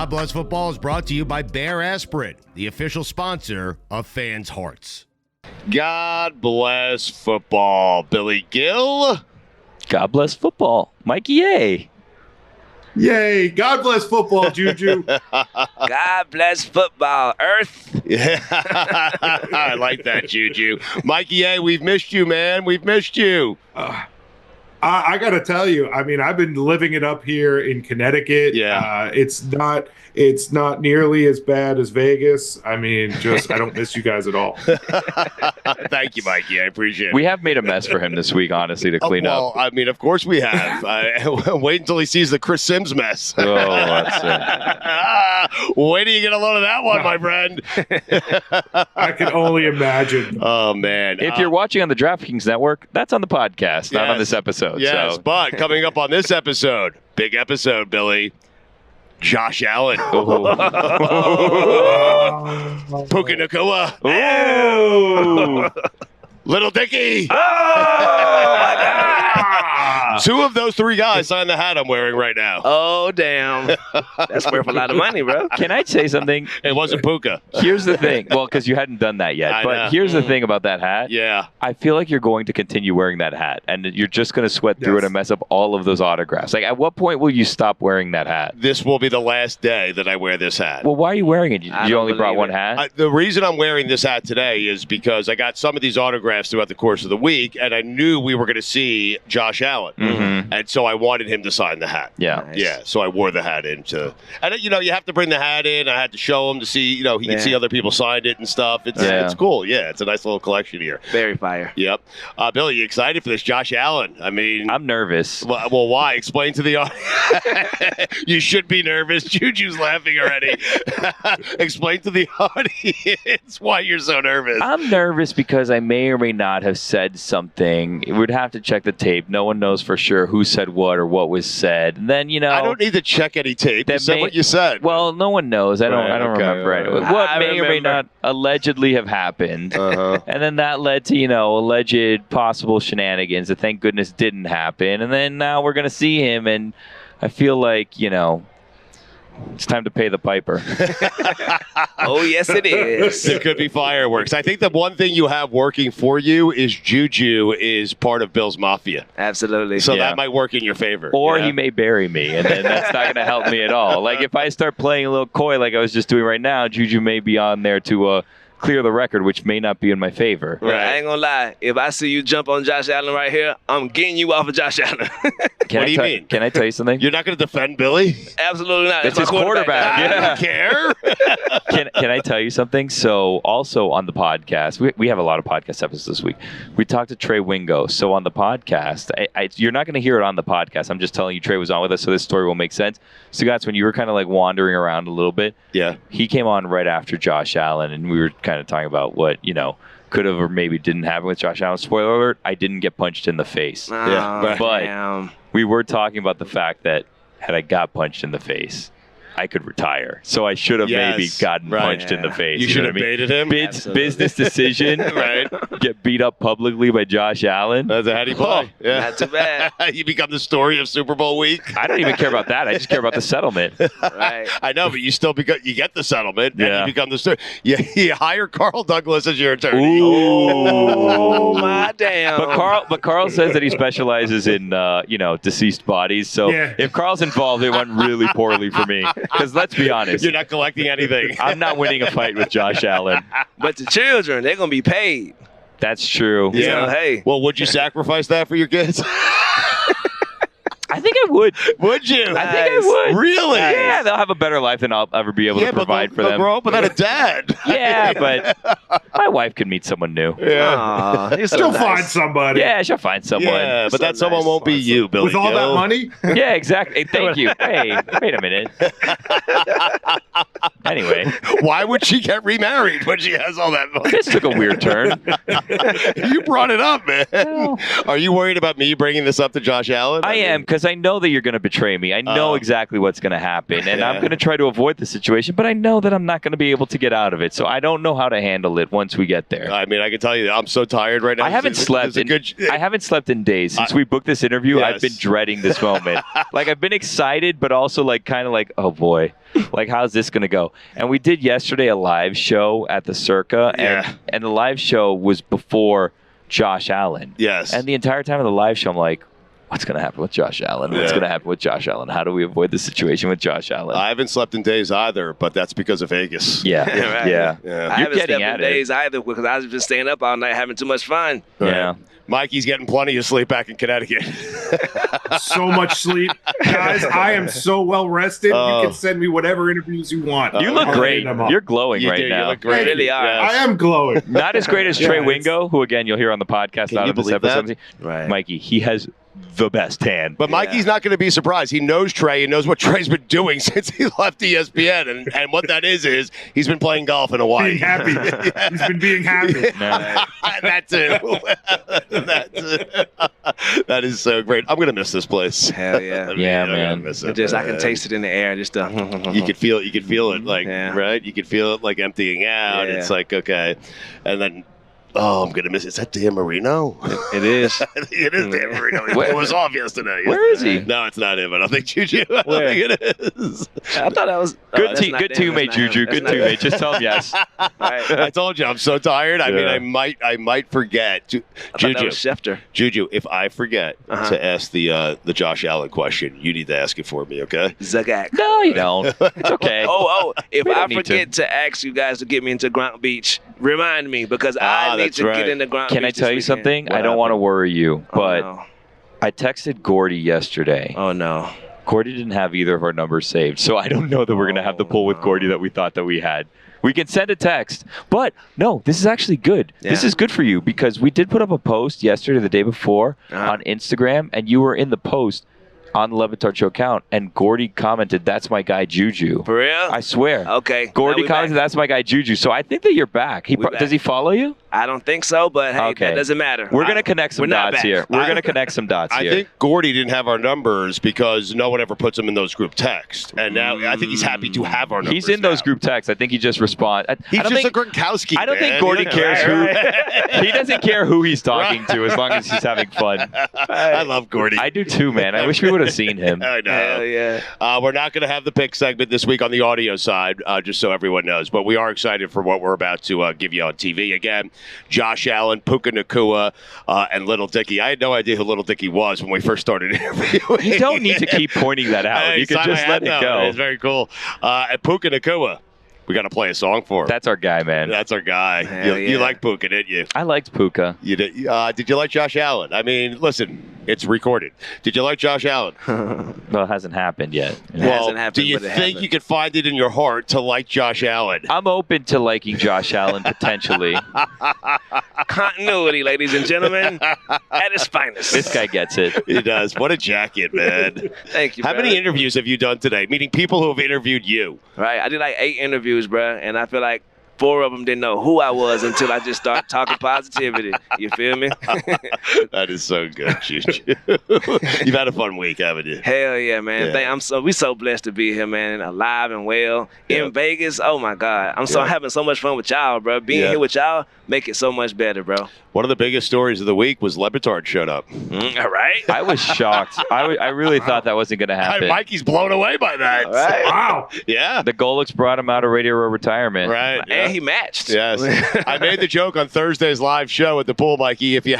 God Bless Football is brought to you by Bear Aspirin, the official sponsor of Fans' Hearts. God bless football, Billy Gil. God bless football, Mikey A. Yay! God bless football, Juju. God bless football, Earth. Yeah, I like that, Juju. Mikey A, we've missed you, man. We've missed you. I got to tell you, I mean, I've been living it up here in Connecticut. Yeah. It's not nearly as bad as Vegas. I mean, I don't miss you guys at all. Thank you, Mikey. I appreciate it. We have made a mess for him this week, honestly, to clean up. I mean, of course we have. Wait until he sees the Chris Sims mess. Oh, that's it. Wait till you get a load of that one, my friend. I can only imagine. Oh, man. If you're watching on the DraftKings Network, that's on the podcast, not on this episode. Yes, so. But coming up on this episode, big episode, Billy, Josh Allen. Puka Nacua. Lil Dicky. Oh, my God. Two of those three guys signed the hat I'm wearing right now. Oh, damn. That's worth a lot of money, bro. Can I say something? It wasn't Puka. Here's the thing. Well, because you hadn't done that yet. I But know. here's the thing about that hat. Yeah. I feel like you're going to continue wearing that hat, and you're just going to sweat through it and mess up all of those autographs. Like, at what point will you stop wearing that hat? This will be the last day that I wear this hat. Well, why are you wearing it? I You don't only brought believe one it. hat? The reason I'm wearing this hat today is because I got some of these autographs throughout the course of the week, and I knew we were going to see Josh Allen. Mm-hmm. And so I wanted him to sign the hat. Yeah. Nice. Yeah, so I wore the hat into, and you have to bring the hat in. I had to show him to see, he can see other people signed it and stuff. It's cool. Yeah, it's a nice little collection here. Very fire. Yep. Billy, you excited for this? Josh Allen. I mean, I'm nervous. well, why? Explain to the audience. You should be nervous. Juju's laughing already. Explain to the audience why you're so nervous. I'm nervous because I may or may not have said something. We'd have to check the tape. No one knows for sure who said what or what was said. And then, I don't need to check any tape. You said what you said. Well, no one knows. I don't remember it. What I may or may not allegedly have happened. And then that led to, alleged possible shenanigans that thank goodness didn't happen. And then now we're going to see him, and I feel like, it's time to pay the piper. Oh, yes, it is. It could be fireworks. I think the one thing you have working for you is Juju is part of Bill's Mafia. Absolutely. So that might work in your favor. Or he may bury me, and then that's not going to help me at all. Like, if I start playing a little coy like I was just doing right now, Juju may be on there to clear the record, which may not be in my favor. Right. I ain't gonna lie. If I see you jump on Josh Allen right here, I'm getting you off of Josh Allen. What do you mean? Can I tell you something? You're not going to defend Billy? Absolutely not. It's my his quarterback. I Yeah. don't care. Can I tell you something? So also on the podcast, we have a lot of podcast episodes this week. We talked to Trey Wingo. So on the podcast, you're not going to hear it on the podcast. I'm just telling you Trey was on with us, so this story will make sense. Stugotz, when you were kind of like wandering around a little bit, Yeah. he came on right after Josh Allen, and we were kind of talking about what, could have or maybe didn't happen with Josh Allen. Spoiler alert, I didn't get punched in the face. Oh, But damn. we were talking about the fact that had I got punched in the face, I could retire. So I should have maybe gotten punched in the face. You should know have what I mean? baited him. Business decision, Right. Get beat up publicly by Josh Allen. That's how do you play. Yeah. Not too bad. You become the story of Super Bowl week. I don't even care about that. I just care about the settlement. Right. I know, but you still you get the settlement, and Yeah. you become the story. You hire Carl Douglas as your attorney. Oh, my damn. But Carl says that he specializes in deceased bodies. So if Carl's involved, it went really poorly for me. Because let's be honest, You're not collecting anything. I'm not winning a fight with Josh Allen. But the children, they're going to be paid. That's true. Yeah. So, hey. Well, would you sacrifice that for your kids? I think I would. Would you? I think I would. Really? Yeah, they'll have a better life than I'll ever be able to provide for they'll them. grow up without a dad. Yeah, but my wife could meet someone new. Yeah. Aw, you're so She'll nice. find somebody. Yeah, she'll find someone. Yeah, but So that someone nice. won't be you, Billy With all Gil. that money? Yeah, exactly. Hey, thank you. Hey, wait a minute. Anyway, Why would she get remarried when she has all that money? this took a weird turn. You brought it up, man. Are you worried about me bringing this up to Josh Allen? I am, because I know that you're going to betray me. I know exactly what's going to happen, and I'm going to try to avoid the situation, but I know that I'm not going to be able to get out of it. So I don't know how to handle it once we get there. I mean, I can tell you, I'm so tired right now. I haven't slept in days since we booked this interview. Yes. I've been dreading this moment. Like, I've been excited, but also like kind of like, oh boy, like how's this gonna go? And we did yesterday a live show at the Circa, and the live show was before Josh Allen. Yes. And the entire time of the live show, I'm like, what's going to happen with Josh Allen? What's going to happen with Josh Allen? How do we avoid the situation with Josh Allen? I haven't slept in days either, but that's because of Vegas. Yeah. Right. Yeah. I haven't slept in days either because I've been staying up all night having too much fun. Yeah. Mikey's getting plenty of sleep back in Connecticut. So much sleep. Guys, I am so well rested. You can send me whatever interviews you want. You look great. You're glowing right now. You look great. You really are. I am glowing. Not as great as Trey Wingo, who, again, you'll hear on the podcast out of this episode. Right. Mikey, he has the best tan. But Mikey's not going to be surprised. He knows Trey and knows what Trey's been doing since he left ESPN. And what that is he's been playing golf in Hawaii. Being happy. He's been being happy. That too. That is so great. I'm going to miss this place. Hell yeah. Yeah, I'm gonna man. miss it. I can taste it in the air. Just You could feel it like, right? You could feel it like emptying out. Yeah. It's like, okay. And then, oh, I'm going to miss it. Is that Dan Marino? It is. It is Dan Marino. He was off yesterday. Where is he? No, it's not him. I don't think Juju. I don't think it is. I thought that was Good teammate, Juju. Good teammate. Just tell him yes. I told you I'm so tired. I mean, I might forget. Juju. Schefter. Juju, if I forget to ask the Josh Allen question, you need to ask it for me, okay? Zagak. No, you don't. It's okay. If We don't I need forget to ask you guys to get me into Grant Beach, remind me because I need to get into Grant Beach. Can I tell you this something? weekend. I don't want to worry you, but no. I texted Gordy yesterday. Oh, no. Gordy didn't have either of our numbers saved, so I don't know that we're going to have the pull with Gordy that we thought that we had. We can send a text, but no, this is actually good. Yeah. This is good for you because we did put up a post yesterday, the day before, on Instagram, and you were in the post on the Le Batard Show account, and Gordy commented, "That's my guy Juju." For real? I swear. Okay. Gordy commented, "That's my guy Juju." So I think that you're back. Does he follow you? I don't think so, but hey, Okay. that doesn't matter. We're going to connect some dots here. We're going to connect some dots I here. think Gordy didn't have our numbers because no one ever puts them in those group texts. And now I think he's happy to have our numbers. He's in those now. group texts. I think he just responds. He's just a Gronkowski. I don't think man. Gordy cares Right. who. He doesn't care who he's talking to as long as he's having fun. I love Gordy. I do too, man. I wish we would have seen him. I know. Hell yeah. We're not going to have the pick segment this week on the audio side, just so everyone knows. But we are excited for what we're about to give you on TV. Again, Josh Allen, Puka Nacua, and Lil Dicky. I had no idea who Lil Dicky was when we first started interviewing. You don't need to keep pointing that out. You can just let it go. It's very cool. And Puka Nacua, we got to play a song for him. That's our guy, man. That's our guy. Hell You yeah. like Puka, didn't you? I liked Puka. You did. Did you like Josh Allen? I mean, listen, it's recorded. Did you like Josh Allen? Well, it hasn't happened yet. hasn't happened, do you but it think happened. you could find it in your heart to like Josh Allen? I'm open to liking Josh Allen potentially. Continuity, ladies and gentlemen, at its finest. This guy gets it. He does. What a jacket, man. Thank you, How brother. many interviews have you done today? Meeting people who have interviewed you. Right, I did like 8 interviews, bro, and I feel like 4 of them didn't know who I was until I just started talking positivity. You feel me? That is so good, Juju. You've had a fun week, haven't you? Hell yeah, man! Yeah. We so blessed to be here, man, alive and well Yeah. in Vegas. Oh my God, I'm having so much fun with y'all, bro. Being here with y'all make it so much better, bro. One of the biggest stories of the week was LeBatard showed up. All right. I was shocked. I really thought that wasn't going to happen. Mikey's blown away by that. All right. Wow. Yeah. The Golix brought him out of Radio Row retirement. Right. Yeah. And he matched. Yes. I made the joke on Thursday's live show at the pool, Mikey. If you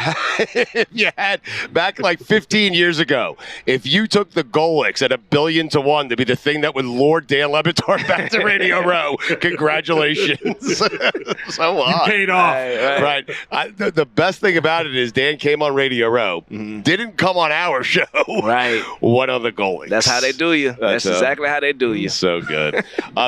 had back like 15 years ago, if you took the Golix at $1 billion to 1 to be the thing that would lure Dan Le Batard back to Radio Row, congratulations. So what? Paid off. Right. The best thing about it is Dan came on Radio Row, didn't come on our show. Right. Went on the Golix. That's how they do you. That's exactly how they do you. So good.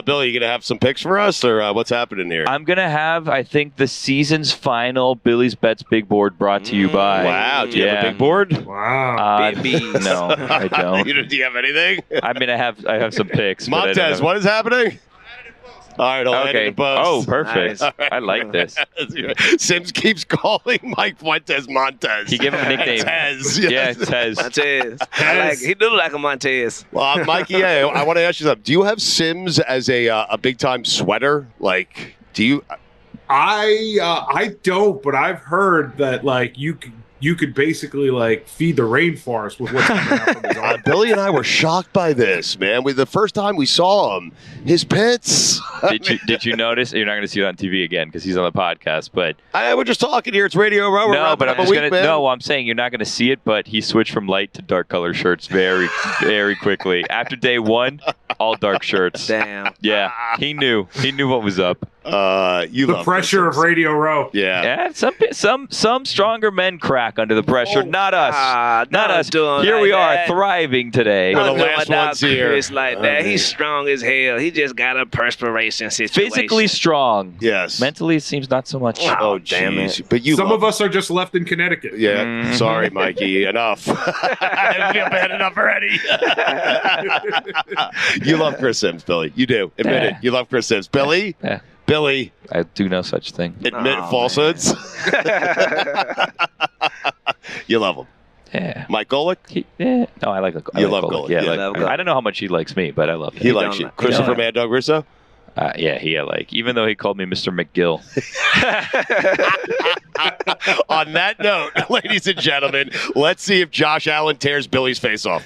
Billy, you going to have some picks for us, or what's happening here? I'm going to have, I think, the season's final Billy's Bets Big Board brought to you by. Wow. Do you have a big board? Wow. BBs. No, I don't. Do you have anything? I mean, I have some picks. but I don't Montez, have- what is happening? All right, I'll edit Okay. the post. Oh, perfect. Nice. I like this. Sims keeps calling Mike Fuentes Montez. He gave him a nickname. Tez. Yeah, Tez. Montez. He do look like a Montez. Well, Mikey, I want to ask you something. Do you have Sims as a big time sweater? Like, do you? I don't, but I've heard that like you could basically like feed the rainforest with what's coming out from his arm. Billy and I were shocked by this, man. The first time we saw him, his pits. Did you notice? You're not going to see it on TV again because he's on the podcast. But we're just talking here. It's Radio Row. no, but I'm saying you're not going to see it. But he switched from light to dark color shirts very, very quickly. After day one, all dark shirts. Damn. Yeah, he knew. He knew what was up. The pressure of Radio Row. Yeah. Some stronger men crack under the pressure. Not us. Not us. Here we are, thriving today. We're the last ones here. It's like that. He's strong as hell. He just got a perspiration situation. Physically strong. Yes. Mentally, it seems not so much. Oh, damn it. But Some of us are just left in Connecticut. Yeah. Sorry, Mikey. Enough. I feel bad enough already. You love Chris Sims, Billy. You do. Admit it. You love Chris Sims. Billy? Yeah. Billy. I do no such thing. Admit falsehoods. You love him. Yeah. Mike Golick? No, I like Golick. You love Golick. Yeah, Yeah. I don't know how much he likes me, but I love him. He likes you. Christopher Mad Dog Russo? Even though he called me Mr. McGill. On that note, ladies and gentlemen, let's see if Josh Allen tears Billy's face off.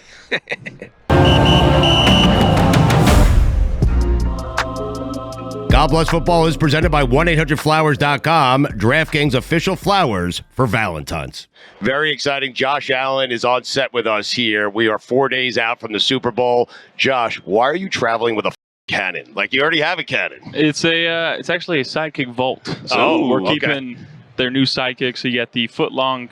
God Bless Football is presented by 1-800-Flowers.com, DraftKings official flowers for Valentine's. Very exciting. Josh Allen is on set with us here. We are 4 days out from the Super Bowl. Josh, why are you traveling with a cannon? Like, you already have a cannon. It's actually a sidekick Volt. So we're keeping their new sidekick. So you got the foot-long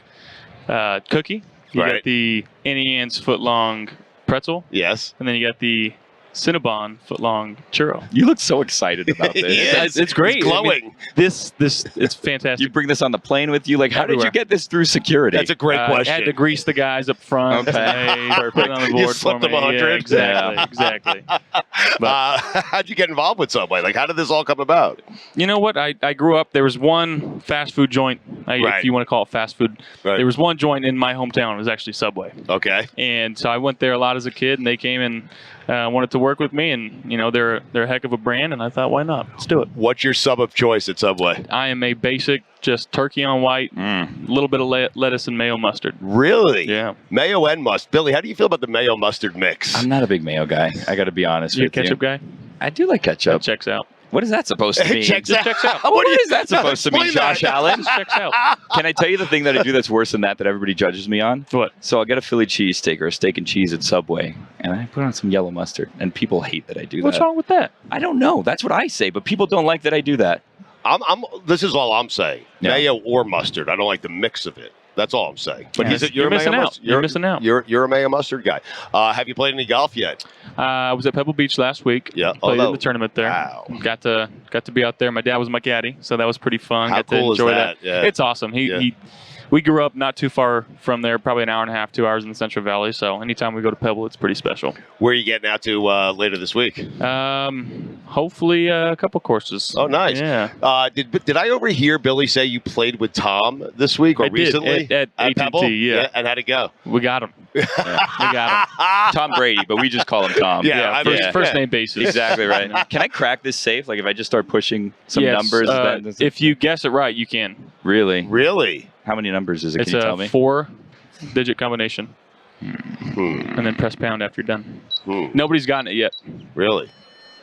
cookie. You got the Annie Ann's foot-long pretzel. Yes. And then you got the Cinnabon foot-long churro. You look so excited about this. It's great. It's glowing. I mean, this it's fantastic. You bring this on the plane with you? Like, how did you get this through security? That's a great question. I had to grease the guys up front. Okay. They put it on the board You slipped for me. them 100? Yeah, exactly. But, how'd you get involved with Subway? Like, how did this all come about? you know what? I grew up, there was one fast food joint, if you want to call it fast food. Right. There was one joint in my hometown. It was actually Subway. Okay. And so I went there a lot as a kid, and they came and wanted to work with me, and they're a heck of a brand, and I thought, why not? Let's do it. What's your sub of choice at Subway? I am a basic, just turkey on white, a little bit of lettuce and mayo mustard. Really? Yeah. Mayo and mustard. Billy, how do you feel about the mayo mustard mix? I'm not a big mayo guy. I got to be honest with you. Ketchup guy? I do like ketchup. That checks out. What is that supposed to mean? Checks out. What is that supposed to mean, Explain Josh that. Allen? Checks out. Can I tell you the thing that I do that's worse than that everybody judges me on? What? So I'll get a Philly cheesesteak or a steak and cheese at Subway, and I put on some yellow mustard, and people hate that I do What's that. wrong with that? I don't know. That's what I say, but people don't like that I do that. This is all I'm saying. Yeah. Mayo or mustard. I don't like the mix of it. That's all I'm saying. But You're missing out. You're missing out. You're a mayo mustard guy. Have you played any golf yet? I was at Pebble Beach last week. Yeah. Played in the tournament there. Wow. Got to be out there. My dad was my caddy, so that was pretty fun. How Got to cool is enjoy that? Yeah. It's awesome. We grew up not too far from there, probably an hour and a half, 2 hours in the Central Valley. So anytime we go to Pebble, it's pretty special. Where are you getting out to later this week? Hopefully a couple courses. Oh, nice. Yeah. Did I overhear Billy say you played with Tom this week or I did, recently? at Pebble? AT&T, yeah. And how'd it go? We got him. We got him. Tom Brady, but we just call him Tom. Yeah, First name basis. Exactly right. Can I crack this safe? Like if I just start pushing some Yes, numbers? if you guess it right, you can. Really? Really? How many numbers is it? It's Can you tell me? a 4-digit combination. And then press pound after you're done. Nobody's gotten it yet. Really?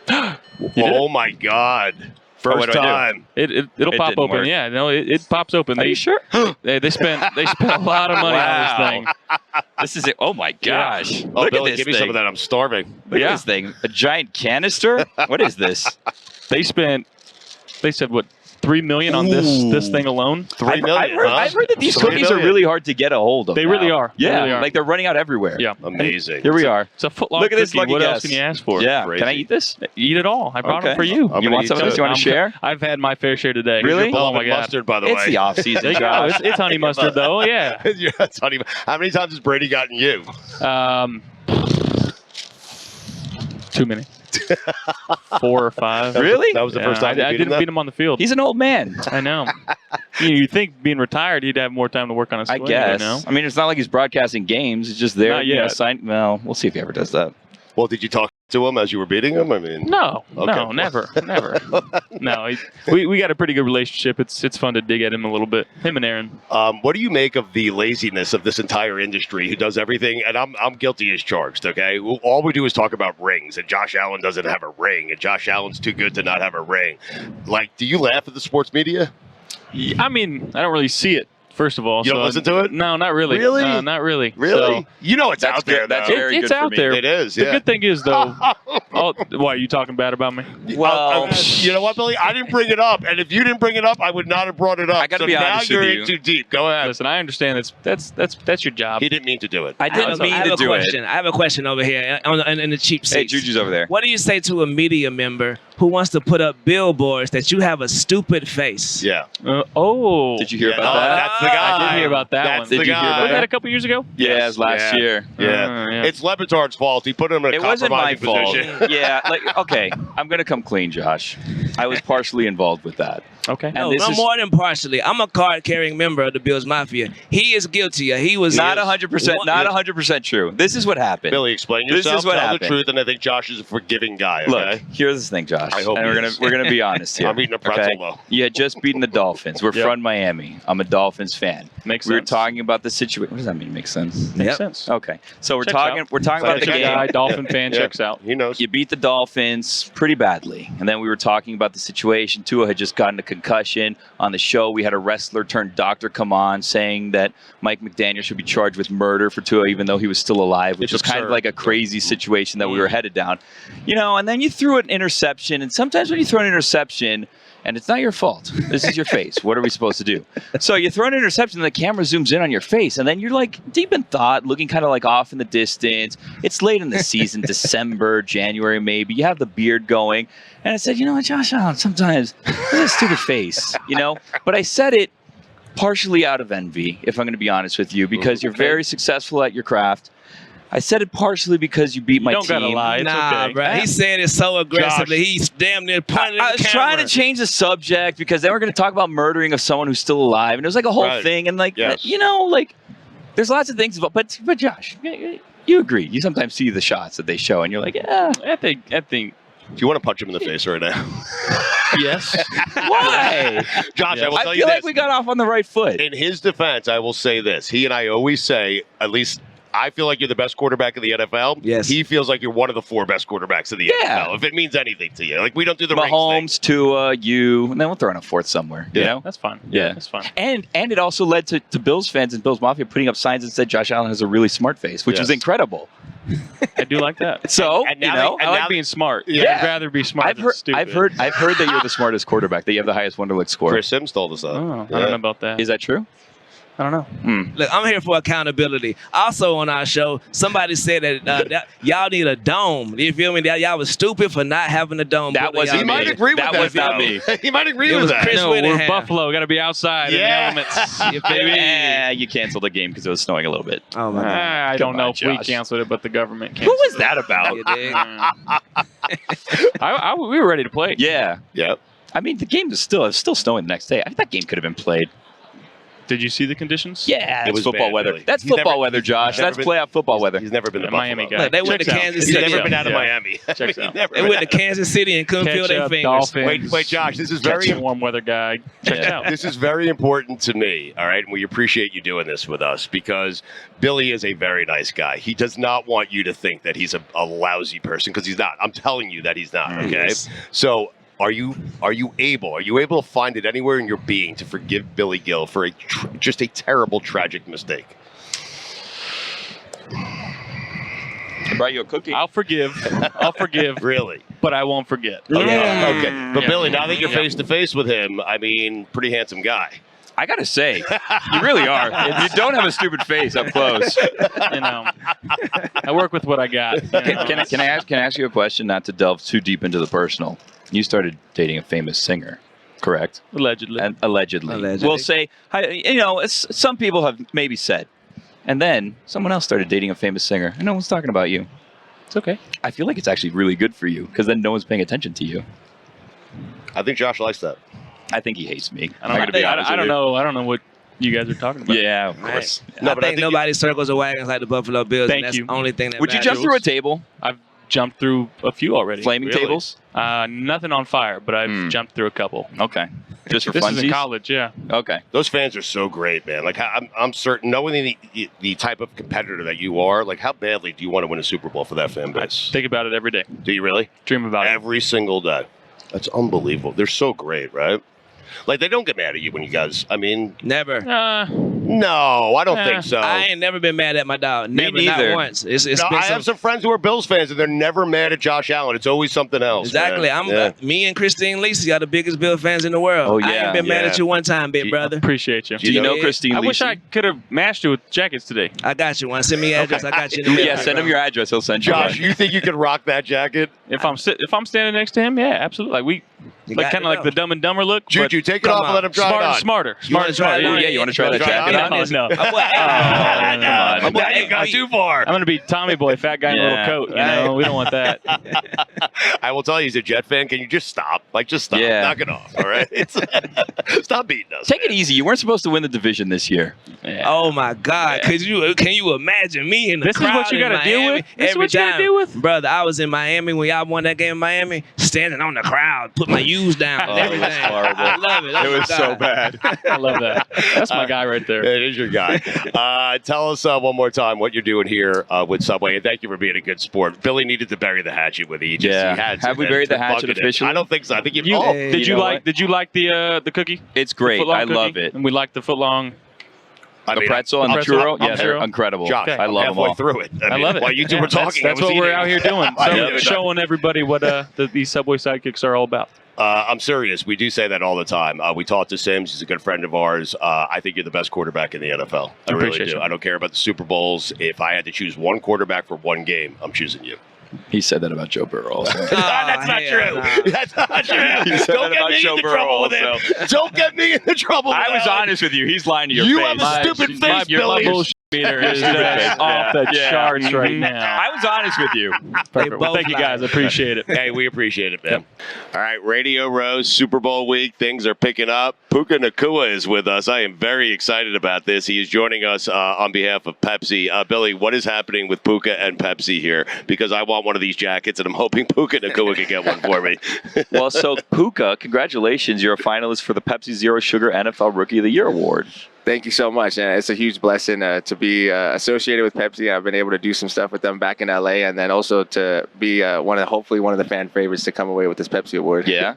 did Oh my God! First what do I do? time. It'll It pop didn't open. work. Yeah, no, it pops open. Are you sure? They spent a lot of money on this thing. This is it. Oh my gosh! Oh, Look Billy, at this give me thing. some of that. I'm starving. Look Yeah. at this thing. A giant canister. What is this? They said what, $3 million on this thing alone. $3 million. I've heard that these $3 cookies are million. really hard to get a hold of. They now. really are. They Yeah, really are. like they're running out everywhere. Yeah. Amazing. Here we are. It's a foot-long Look at this cookie. lucky What guess. else can you ask for? Yeah. Crazy. Can I eat this? Eat it all. I brought Okay. it for you. I'm You gonna want eat some of this? You want to share? I've had my fair share today. Really? Your Oh beloved my God. mustard, by the It's way. the off season, There you go. Josh. It's honey mustard though. Yeah. Yeah, that's honey. How many times has Brady gotten you? Too many. 4 or 5. Really? That was the first time I you didn't beat him on the field. He's an old man. I know. You think being retired, he'd have more time to work on his I swing. guess. You know? I mean, it's not like he's broadcasting games. It's just there. Not You know, yet. well, we'll see if he ever does that. Well, did you talk to him as you were beating him? I mean, No, Okay. no, never. No, we got a pretty good relationship. It's fun to dig at him a little bit. Him and Aaron. what do you make of the laziness of this entire industry who does everything? And I'm guilty as charged, okay? All we do is talk about rings, and Josh Allen doesn't have a ring, and Josh Allen's too good to not have a ring. Like, do you laugh at the sports media? I mean, I don't really see it. First of all, You don't listen to it? No, not really. Really? Not really. Really? So, You know it's That's out there, good. That's though. very it's good for out me. there. It is, The yeah. good thing is, though. Why are you talking bad about me? Well, you know what, Billy? I didn't bring it up, and if you didn't bring it up, I would not have brought it up. I gotta so be now honest you're with in you. too deep. Go ahead. Listen, I understand that's your job. He didn't mean to do it. I I didn't have mean a to do question. it. I have a question over here in the cheap seats. Hey, Juju's over there. What do you say to a media member who wants to put up billboards that you have a stupid face? Yeah. Oh. Did you hear Yeah, about no, that? that's the guy. I did hear about that That's one. the Did you hear guy. about Was that a couple years ago? Yeah, it was last Yeah. year. Yeah. Yeah. It's LeBatard's fault. He put him in a It wasn't my compromising fault. position. Yeah, like, okay, I'm going to come clean, Josh. I was partially involved with that. Okay. And No, this is more than partially. I'm a card-carrying member of the Bills Mafia. He is guilty. He was not 100%, What- not 100% true. This is what happened. Billy, explain This yourself. is what Tell happened. the truth, and I think Josh is a forgiving guy. Look, Okay. here's the thing, Josh. I hope and he we're is. gonna be honest here. I'm eating a pretzel, okay? though. You had just beaten the Dolphins. We're Yep. from Miami. I'm a Dolphins fan. Makes We were sense. talking about the situation. What does that mean? Makes sense. Makes Yep. sense. Okay, so we're Checks talking. out. We're talking about the Checks game. Guy, Dolphin fan Yeah. checks out. He knows. You beat the Dolphins pretty badly. And then we were talking about the situation. Tua had just gotten a concussion. On the show, we had a wrestler turned doctor come on saying that Mike McDaniel should be charged with murder for Tua, even though he was still alive, which It's was kind of absurd. like a crazy situation that we were headed down. You know, and then you threw an interception. And sometimes when you throw an interception, and it's not your fault. This is your face. What are we supposed to do? So you throw an interception, and the camera zooms in on your face, and then you're like deep in thought, looking kind of like off in the distance. It's late in the season, December, January, maybe. You have the beard going. And I said, you know what, Josh Allen, sometimes this is a stupid face, you know? But I said it partially out of envy, if I'm going to be honest with you, because you're very successful at your craft. I said it partially because you beat my don't team. gotta lie. It's Nah, okay. bro. He said it so aggressively. He's damn near pointing I at was the trying camera. to change the subject because then we're going to talk about murdering of someone who's still alive, and it was like a whole Right. thing. And like, Yes. you know, like there's lots of things about. But Josh, you agree? You sometimes see the shots that they show, and you're like, yeah, I think. Do you want to punch him in the face right now? Yes. why? Josh, Yeah. I will I tell feel you like this. we got off on the right foot. In his defense, I will say this. He and I always say, at least I feel like you're the best quarterback in the NFL. Yes. He feels like you're one of the 4 best quarterbacks in the Yeah. NFL, if it means anything to you. Like, we don't do the rings thing. Mahomes, Tua, you, and then we'll throw in a fourth somewhere. You Yeah. know. That's fine. Yeah. That's fine. And it also led to Bills fans and Bills Mafia putting up signs that said Josh Allen has a really smart face, which Yes. was incredible. I do like that. So And you now know, they- I now- like being smart. Yeah. I'd rather be smart than stupid. I've heard that you're the smartest quarterback. That you have the highest Wonderlic score. Chris Sims told us that. Oh, Yeah. I don't know about that. Is that true? I don't know. Look, I'm here for accountability. Also on our show, somebody said that y'all need a dome. You feel me? That y'all was stupid for not having a dome. That built in wasn't He y'all me. might name. agree with That that. was not though. me. He might agree It with was that. Chris No, we're Whittingham. Buffalo. Got to be outside in the Yeah. elements. You feel me? Yeah, you cantoned the game because it was snowing a little bit. Oh my God. I don't Come know on, if we Josh. canceled it, but the government Who canceled was that about? You dig? We were ready to play. Yeah, Yep. I mean the game is still snowing the next day. I think that game could have been played. Did you see the conditions? Yeah, It it's was football bad, weather. Billy. That's He's football never- weather, Josh. he's never That's been- playoff football weather. He's never been to A Miami Buffalo. guy. Look, they went to Checks out. Kansas He's City. never been out of Yeah. Miami. Checks out. Never They been. went to Kansas City and couldn't feel their Ketchup, fingers. Dolphins. Wait, Josh. This is Catch very a warm weather guy. Checks out. This is very important to me, all right? And we appreciate you doing this with us because Billy is a very nice guy. He does not want you to think that he's a lousy person because he's not. I'm telling you that he's not, okay? Yes. So are you able to find it anywhere in your being to forgive Billy Gil for just a terrible, tragic mistake? I brought you a cookie. I'll forgive. Really? But I won't forget. Okay. But Yeah. Billy, now that you're Yeah. face to face with him, I mean, pretty handsome guy. I gotta say, you really are. You don't have a stupid face up close. You know, I work with what I got. you know. Can I ask you a question? Not to delve too deep into the personal. You started dating a famous singer, correct? Allegedly. And allegedly. Allegedly. We'll say, some people have maybe said, and then someone else started dating a famous singer, and no one's talking about you. It's okay. I feel like it's actually really good for you because then no one's paying attention to you. I think Josh likes that. I think he hates me. I don't know. I don't know what you guys are talking about. Yeah, of course. No, I but I think think nobody circles the wagons like the Buffalo Bills. Thank and that's you. the only thing that Would you matters. jump through a table? I've jumped through a few already. Flaming tables? Nothing on fire, but I've jumped through a couple. Okay. Just for This funsies? is in college, yeah. Okay. Those fans are so great, man. Like, I'm certain, knowing the type of competitor that you are, like, how badly do you want to win a Super Bowl for that fan base? Think about it every day. Do you really? Dream about it. Every single day. That's unbelievable. They're so great, right? Like, they don't get mad at you when you guys, I mean... Never. No, I don't think so. I ain't never been mad at my dog. Me Never, neither. not once. It's No, been I have some friends who are Bills fans, and they're never mad at Josh Allen. It's always something else. Exactly. Man. Me and Christine Lacey are the biggest Bill fans in the world. Oh, I yeah, ain't been mad yeah. at you one time, big brother. Appreciate you. Do you know Yeah. Christine I Lisi? wish I could have matched you with jackets today. I got you one. Send me your address. I got you in the mail. Yeah, send him your address. He'll send you Josh, one. you think you could rock that jacket? If I'm standing next to him, yeah, absolutely. Like You like got kind to of like know. the Dumb and Dumber look. Juju, but take it off and let him try it on. smarter. You wanna try it Ooh, on? yeah, you want to try that Try it jacket on? on? No. Come on. Now you've gone too far. I'm gonna be Tommy Boy, fat guy in a Yeah. little coat. You know, we don't want that. I will tell you, he's a Jet fan. Can you just stop? Like, just stop. Yeah. Knock it off, all right? Stop beating us. Take it easy. You weren't supposed to win the division this year. Yeah. Oh my God! Can you imagine me in the This is crowd what you in gotta deal Miami with? This is every what you gotta time? deal with? Brother, I was in Miami when y'all won that game in Miami, standing on the crowd, put my U's down. Oh, and it was everything. horrible. I love it. Oh It my was so God. bad. I love that. That's my guy right there. It is your guy. Tell us one more time what you're doing here with Subway, and thank you for being a good sport. Billy needed to bury the hatchet with you. Yeah. He had to, Have we man. buried the It's hatchet bugging him. officially? I don't think so. I think You, Hey, did you you know like? what? Did you like the cookie? It's great. The footlong I cookie? love it. And we like the footlong. I The mean, pretzel and the pretzel, churro, yeah, I'm they're sure. incredible. Josh, Okay. I love them halfway all. through it. I love it. While you two Yeah, were talking, That's I was what we're eating. out here doing. I know. Showing everybody what these Subway sidekicks are all about. I'm serious. We do say that all the time. We talked to Sims. He's a good friend of ours. I think you're the best quarterback in the NFL. I really Appreciate do. you. I don't care about the Super Bowls. If I had to choose one quarterback for one game, I'm choosing you. He said that about Joe Burrow also. That's not hell true. nah. That's not true. He said Don't that get about me Joe into Burrow trouble with also. him. Don't get me into trouble with I was him. honest with you. He's lying to your You face. have a stupid face, Your Billy. bullshit meter is Stupid just face. off the Yeah. charts right Mhm. now. I was honest with you. Perfect. Well, both thank you lie. guys. I appreciate it. Hey, we appreciate it, man. All right, Radio Row, Super Bowl week. Things are picking up. Puka Nacua is with us. I am very excited about this. He is joining us on behalf of Pepsi. Billy, what is happening with Puka and Pepsi here? Because I want one of these jackets, and I'm hoping Puka Nacua can get one for me. Well, so Puka, congratulations. You're a finalist for the Pepsi Zero Sugar NFL Rookie of the Year award. Thank you so much. And it's a huge blessing to be associated with Pepsi. I've been able to do some stuff with them back in LA, and then also to be hopefully one of the fan favorites to come away with this Pepsi award. Yeah.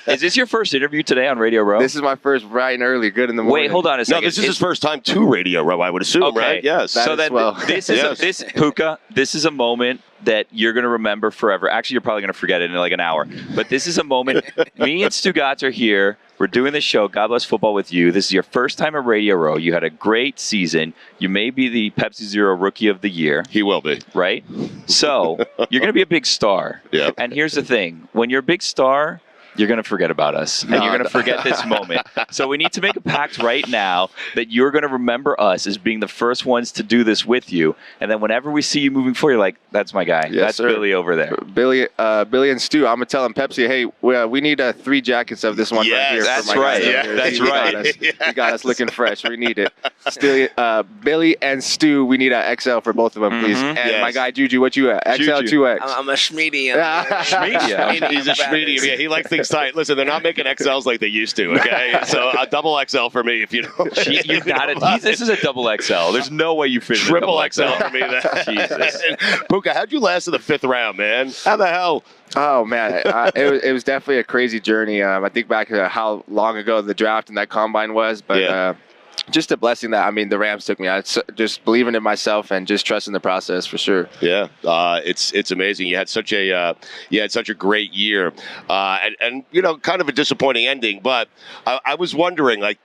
Is this your first interview today on Radio Row? This is my first bright and early, good in the morning. Wait, hold on a No, second. this is his first time to Radio Row, I would assume, Okay. right? Yes. That So as then well. this is Yes. this Puka. This is a moment that you're going to remember forever. Actually, you're probably going to forget it in like an hour. But this is a moment. Me and Stugotz are here. We're doing this show, God Bless Football, with you. This is your first time at Radio Row. You had a great season. You may be the Pepsi Zero Rookie of the Year, He will be. right? So you're going to be a big star. Yeah. And here's the thing: when you're a big star, you're going to forget about us, and you're going to forget this moment. So we need to make a pact right now that you're going to remember us as being the first ones to do this with you. And then whenever we see you moving forward, you're like, that's my guy. Yes, That's sir. Billy over there. Billy and Stu, I'm gonna tell them Pepsi, hey, we need 3 jackets of this one Yes, right here. that's for my right. guys. Yeah, that's You got right. us. You got us looking fresh. We need it. Still, Billy and Stu, we need a XL for both of them, please. Mhm. And Yes. my guy Juju, what you at? XL, Juju. 2X. I'm a schmedium. Schmedium. He's a schmedium. Yeah, he likes things tight. Listen, they're not making XLs like they used to, okay? So a double XL for me if you don't. You got it. This is a double XL. There's no way you fit in a Triple double XL for me. Jesus. Puka, how'd you last in the 5th round, man? How the hell? Oh man, it was definitely a crazy journey. I think back to how long ago the draft and that combine was, but Yeah. just a blessing that the Rams took me. Just believing in myself and just trusting the process for sure. Yeah, it's amazing. You had such a great year, and kind of a disappointing ending. But I was wondering, like,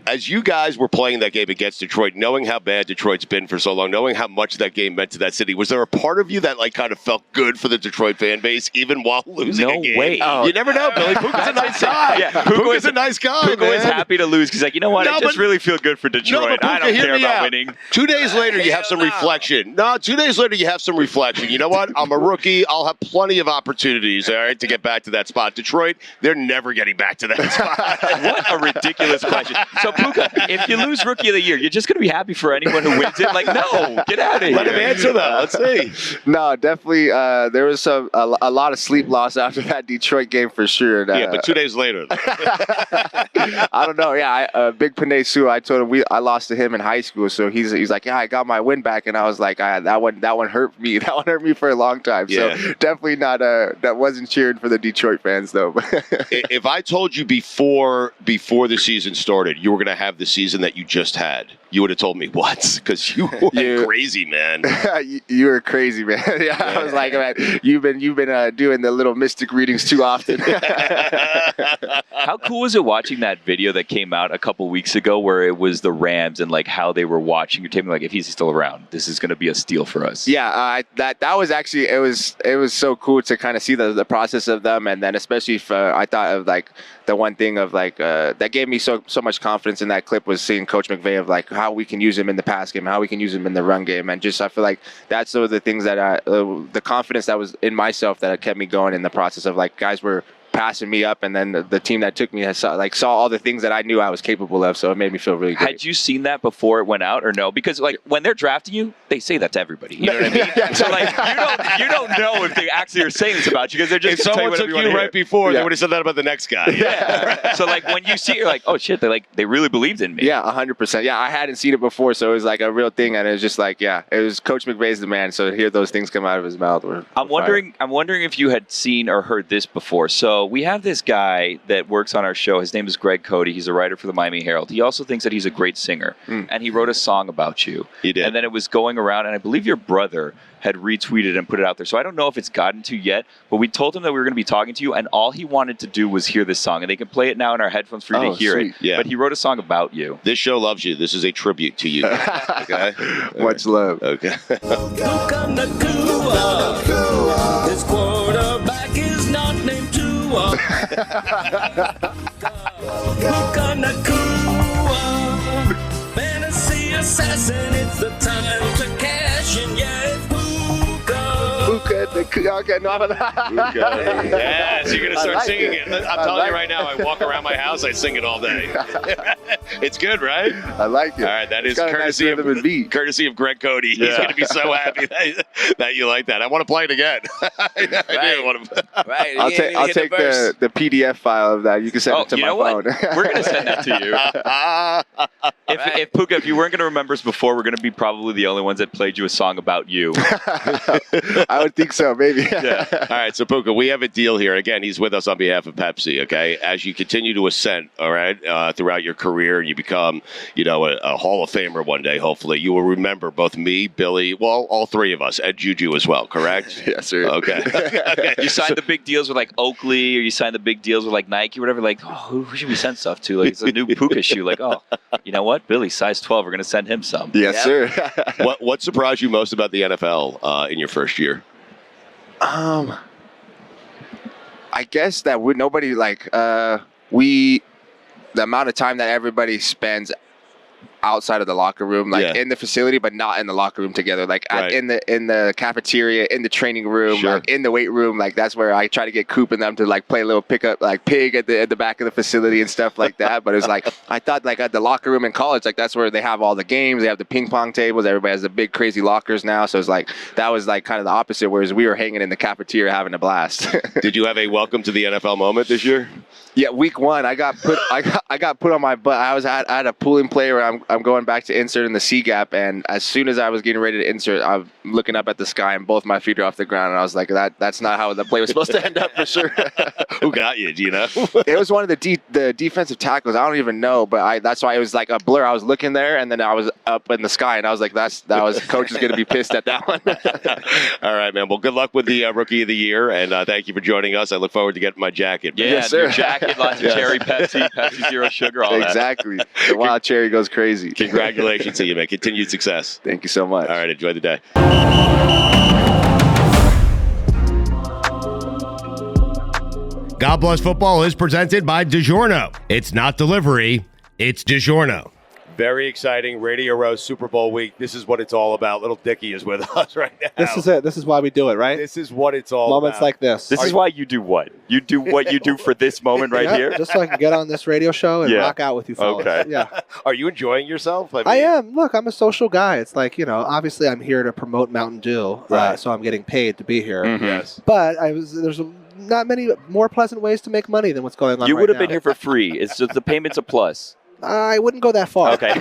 as you guys were playing that game against Detroit, knowing how bad Detroit's been for so long, knowing how much that game meant to that city, was there a part of you that like kind of felt good for the Detroit fan base, even while losing a No game? way. You never know, Billy. Puka's a nice guy. Yeah, Puka's a nice guy. Puka was man. happy to lose because, like, you know what? No, I just but- really feel good for Detroit. but I Puka, don't hear care me about out. winning. 2 days later, you have Hell some no. reflection. No, 2 days later, you have some reflection. You know what? I'm a rookie. I'll have plenty of opportunities, all right, to get back to that spot. Detroit, they're never getting back to that spot. What a ridiculous question. So So, Puka, if you lose Rookie of the Year, you're just going to be happy for anyone who wins it? Like, no, get out of here. Let him answer that. Let's see. No, definitely. There was a lot of sleep loss after that Detroit game for sure. Yeah, but 2 days later. I don't know. Yeah, Big Panay Sue, I told him I lost to him in high school, so he's like, yeah, I got my win back, and I was like, that one hurt me. That one hurt me for a long time. Yeah. So definitely not. That wasn't cheering for the Detroit fans though. If I told you before the season started, you were going to have the season that you just had, you would have told me what? Because you went crazy, man. You were crazy, man. Yeah, I was like, man, you've been doing the little mystic readings too often. How cool was it watching that video that came out a couple weeks ago where it was the Rams and like how they were watching your team? Like, if he's still around, this is going to be a steal for us. Yeah, that was actually it was so cool to kind of see the process of them, and then especially if I thought of like the one thing of like that gave me so much confidence in that clip was seeing Coach McVay of like how we can use him in the pass game, how we can use him in the run game, and just I feel like that's sort of the things that the confidence that was in myself that kept me going in the process of like guys were passing me up, and then the team that took me saw all the things that I knew I was capable of, so it made me feel really good. Had you seen that before it went out or no? Because like when they're drafting you, they say that to everybody. You know what I mean? So like you don't know if they actually are saying this about you because they're just if someone took you right before, they would have said that about the next guy. Yeah. So like when you see it, you're like, oh shit, they really believed in me. Yeah, 100%. Yeah, I hadn't seen it before, so it was like a real thing, and it was just like, yeah, it was Coach McVay's the man. So to hear those things come out of his mouth, I'm wondering if you had seen or heard this before. So we have this guy that works on our show. His name is Greg Cote. He's a writer for the Miami Herald. He also thinks that he's a great singer, and he wrote a song about you. He did. And then it was going around, and I believe your brother had retweeted and put it out there. So I don't know if it's gotten to yet, but we told him that we were going to be talking to you, and all he wanted to do was hear this song. And they can play it now in our headphones for you to hear it. Yeah. But he wrote a song about you. This show loves you. This is a tribute to you. Okay? Much love. Okay. Puka Nacua. His quarterback is not named Tua. Puka Nacua. Fantasy assassin, it's the time to cash in. Yeah, it's Puka. Okay, no, Yes, you're going to start singing it. I'm telling you right now, I walk around my house, I sing it all day. It's good, right? I like it. All right, that is courtesy of Greg Cote. He's going to be so happy that you like that. I want to play it again. I do want to. Right. I'll take the PDF file of that. You can send it to my phone. We're going to send that to you. If Puka, if you weren't going to remember us before, we're going to be probably the only ones that played you a song about you. I would think so, maybe. Yeah. All right, so Puka, we have a deal here. Again, he's with us on behalf of Pepsi, okay? As you continue to ascend, all right, throughout your career, and you become, a Hall of Famer one day, hopefully, you will remember both me, Billy, well, all three of us, and Juju as well, correct? Yes, sir. Okay. You signed the big deals with like Oakley, or you signed the big deals with like Nike, or whatever. Like, who should we send stuff to? Like, it's a new Puka shoe. Like, you know what? Billy, size 12. We're going to send him some. Yes, sir. What surprised you most about the NFL in your first year? I guess that nobody the amount of time that everybody spends outside of the locker room, in the facility, but not in the locker room together. In the cafeteria, in the training room, in the weight room. That's where I try to get Coop and them to play a little pickup pig at the back of the facility and stuff like that. But it was I thought at the locker room in college, that's where they have all the games. They have the ping pong tables. Everybody has the big crazy lockers now. So it's that was kind of the opposite. Whereas we were hanging in the cafeteria having a blast. Did you have a welcome to the NFL moment this year? Yeah, week one, I got put on my butt. I had a pulling play where I'm going back to insert in the C gap, and as soon as I was getting ready to insert, I'm looking up at the sky, and both my feet are off the ground, and I was like, that's not how the play was supposed to end up for sure. Who got you? Do you know? It was one of the defensive tackles. I don't even know, but that's why it was like a blur. I was looking there, and then I was up in the sky, and I was like, that was coach is going to be pissed at that one. All right, man. Well, good luck with the Rookie of the Year, and thank you for joining us. I look forward to getting my jacket. Yeah, yes, sir. Your jacket. Lots of cherry Pepsi, zero sugar, all exactly. The wild cherry goes crazy. Congratulations to you, man. Continued success. Thank you so much. All right, enjoy the day. God Bless Football is presented by DiGiorno. It's not delivery, it's DiGiorno. Very exciting. Radio Row Super Bowl week. This is what it's all about. Little Dicky is with us right now. This is it. This is why we do it, right? This is what it's all Moments about. like this. This is why you do what? You do what you do for this moment right here? Just so I can get on this radio show and rock out with you fellas. Okay. Yeah. Are you enjoying yourself? I am. Look, I'm a social guy. It's like, obviously I'm here to promote Mountain Dew, so I'm getting paid to be here. Mm-hmm. Yes. But there's not many more pleasant ways to make money than what's going on You right would have now. been here for free. It's just the payment's a plus. I wouldn't go that far. Okay.